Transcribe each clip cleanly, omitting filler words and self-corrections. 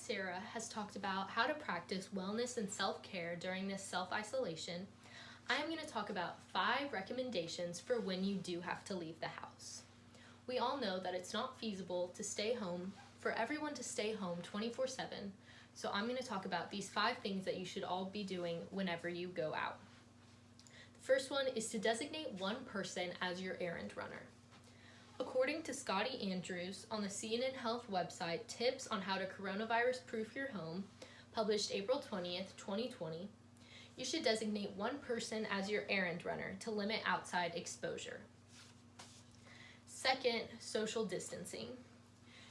Sarah has talked about how to practice wellness and self-care during this self-isolation, I am going to talk about 5 recommendations for when you do have to leave the house. We all know that it's not feasible to stay home, for everyone to stay home 24/7, so I'm going to talk about these 5 things that you should all be doing whenever you go out. The first one is to designate one person as your errand runner. According to Scotty Andrews on the CNN Health website, Tips on How to Coronavirus-Proof Your Home, published April 20th, 2020, you should designate one person as your errand runner to limit outside exposure. Second, social distancing.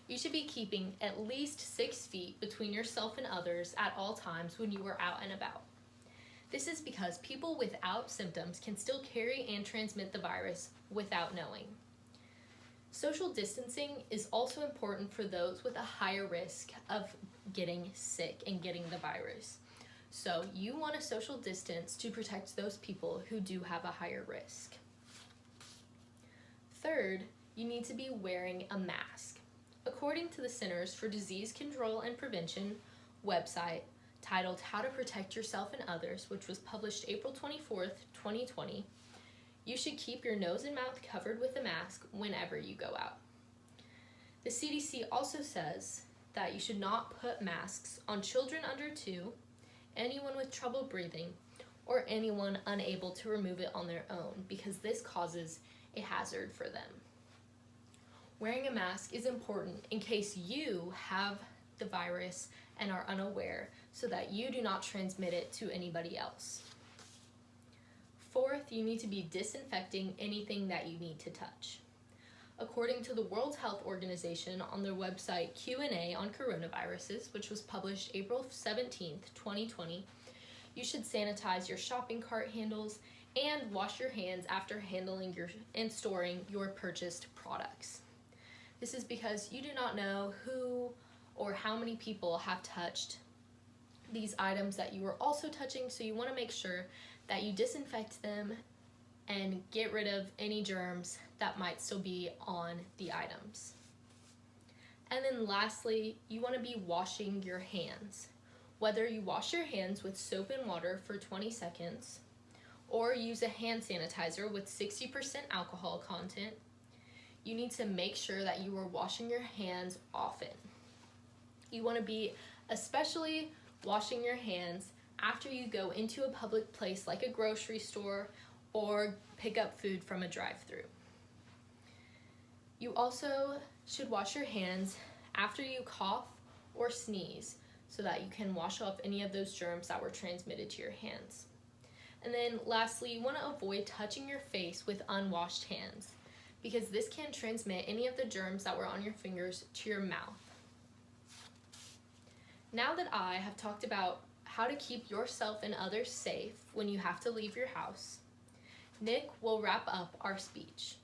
You should be keeping at least 6 feet between yourself and others at all times when you are out and about. This is because people without symptoms can still carry and transmit the virus without knowing. Social distancing is also important for those with a higher risk of getting sick and getting the virus. So you want to social distance to protect those people who do have a higher risk. Third, you need to be wearing a mask. According to the Centers for Disease Control and Prevention website titled How to Protect Yourself and Others, which was published April 24th, 2020, you should keep your nose and mouth covered with a mask whenever you go out. The CDC also says that you should not put masks on children under 2, anyone with trouble breathing, or anyone unable to remove it on their own because this causes a hazard for them. Wearing a mask is important in case you have the virus and are unaware so that you do not transmit it to anybody else. Fourth, you need to be disinfecting anything that you need to touch. According to the World Health Organization on their website Q&A on Coronaviruses, which was published April 17th, 2020, you should sanitize your shopping cart handles and wash your hands after handling and storing your purchased products. This is because you do not know who or how many people have touched these items that you are also touching, so you want to make sure that you disinfect them and get rid of any germs that might still be on the items. And then lastly, you want to be washing your hands. Whether you wash your hands with soap and water for 20 seconds or use a hand sanitizer with 60% alcohol content, you need to make sure that you are washing your hands often. You want to be especially washing your hands after you go into a public place like a grocery store or pick up food from a drive-thru. You also should wash your hands after you cough or sneeze so that you can wash off any of those germs that were transmitted to your hands. And then lastly, you want to avoid touching your face with unwashed hands because this can transmit any of the germs that were on your fingers to your mouth. Now that I have talked about how to keep yourself and others safe when you have to leave your house, Nick will wrap up our speech.